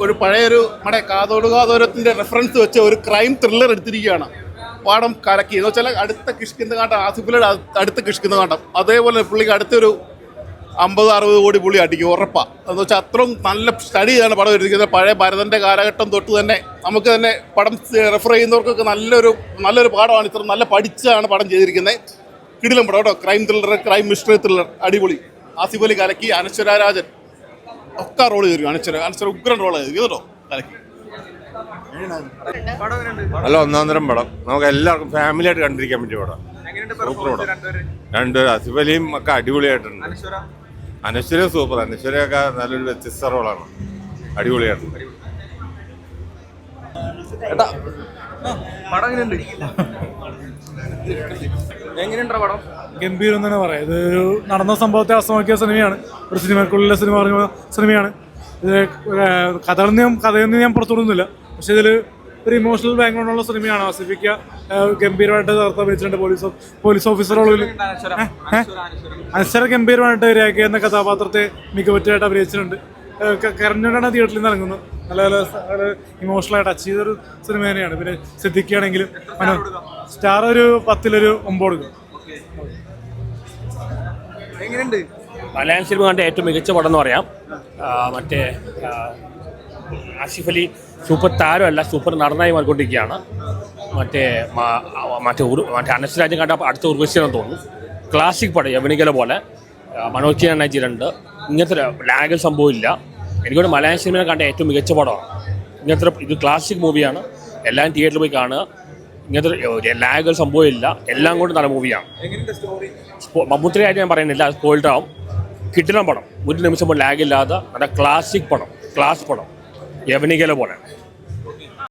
ഒരു പഴയൊരു നമ്മുടെ കാതോരത്തിൻ്റെ റെഫറൻസ് വെച്ച ഒരു ക്രൈം ത്രില്ലർ എടുത്തിരിക്കുകയാണ്. പാടം കലക്കി എന്ന് വെച്ചാൽ അടുത്ത കിഷ്കിന്ത കാണ്ടം, ആസിഫിലെ അടുത്ത കിഷ്കിന്ത കാണ്ടം, അതേപോലെ പുള്ളിക്ക് അടുത്തൊരു 50-60 കോടി പുള്ളി അടിക്കും ഉറപ്പാണ്. എന്ന് വെച്ചാൽ അത്രയും നല്ല സ്റ്റഡി ചെയ്താണ് പടം എടുത്തിരിക്കുന്നത്. പഴയ ഭരതൻ്റെ കാലഘട്ടം തൊട്ട് തന്നെ നമുക്ക് തന്നെ പടം റെഫർ ചെയ്യുന്നവർക്കൊക്കെ നല്ലൊരു പാഠമാണ്. ഇത്ര നല്ല പഠിച്ചാണ് പടം ചെയ്തിരിക്കുന്നത്. കിടിലം പടം കേട്ടോ. Crime thriller, crime mystery thriller, അടിപൊളി. ആസിഫ് അലി കലക്കി, അനശ്വര രാജൻ ഒക്കെ റോൾ ചെയ്തിരിക്കും. അനശ്വര ഉഗ്രൻ റോൾ ചെയ്തിരിക്കും കേട്ടോ കലക്കി. നല്ല ഒന്നാന്തരം പടം, നമുക്ക് എല്ലാവർക്കും ഫാമിലി ആയിട്ട് കണ്ടിരിക്കാൻ പറ്റിയ പടം. സൂപ്പർ പടം. രണ്ട് ആസിഫ് അലിയും ഒക്കെ അടിപൊളിയായിട്ടുണ്ട്. അനശ്വര സൂപ്പർ. അനശ്വരയൊക്കെ നല്ലൊരു വ്യത്യസ്ത റോളാണ്, അടിപൊളിയായിട്ടുണ്ട്. ഗംഭീരം എന്ന് തന്നെ പറയാം. ഇതൊരു നടന്ന സംഭവത്തെ ആസ്വദിക്കിയ സിനിമയാണ്. ഒരു സിനിമക്കുള്ളിലെ സിനിമയാണ് ഇത്. കഥയൊന്നും ഞാൻ പുറത്തുവിടുന്നില്ല. പക്ഷെ ഇതിൽ ഒരു ഇമോഷണൽ ബാക്ക്ഗ്രൗണ്ടുള്ള സിനിമയാണ്. ആസിഫിക്ക ഗംഭീരമായിട്ട് അഭിനയിച്ചിട്ടുണ്ട്. പോലീസ് ഓഫീസറോളിൽ അനശ്വര ഗംഭീരമായിട്ട് രേഖ എന്ന കഥാപാത്രത്തെ മികവുറ്റായിട്ട് അഭിനയിച്ചിട്ടുണ്ട്. കരഞ്ഞുകൊണ്ടാണ് തിയേറ്ററിൽ നിന്ന് ഇറങ്ങുന്നത്. നല്ല ഇമോഷണലായി ടച്ച് ചെയ്തൊരു സിനിമ തന്നെയാണ്. പിന്നെ സിദ്ദിഖാണെങ്കിലും സ്റ്റാർ ഒരു 10-9 കൊടുക്കും. മലയാളം സിനിമ കണ്ട ഏറ്റവും മികച്ച പടം എന്ന് പറയാം. മറ്റേ ആസിഫ് അലി സൂപ്പർ താരമല്ല, സൂപ്പർ നടനായി മാറിക്കൊണ്ടിരിക്കുകയാണ്. മറ്റേ അനശ്വരാജൻ കണ്ട അടുത്ത ഉർവശിയാണെന്ന് തോന്നുന്നു. ക്ലാസിക് പടം യവനികല പോലെ മനോജ് നയിച്ചിട്ടുണ്ട്. ഇങ്ങനത്തെ ലാഗൽ സംഭവമില്ല. എനിക്കൊണ്ട് മലയാളം സിനിമയെ കണ്ട ഏറ്റവും മികച്ച പടമാണ്. ഇത് ക്ലാസിക് മൂവിയാണ്. എല്ലാവരും തിയേറ്ററിൽ പോയി കാണുക. ഇങ്ങനത്തെ ലാഗൽ സംഭവമില്ല. എല്ലാം കൊണ്ട് നല്ല മൂവിയാണ്. മമ്മൂട്ടിയുടെ കാര്യം ഞാൻ പറയുന്നില്ല, സ്പോയിൽഡ് ആവും. കിട്ടുന്ന പടം, ഒരു നിമിഷം ലാഗില്ലാതെ നല്ല ക്ലാസിക് പടം, ക്ലാസ് പടം യവനികല പോലെ.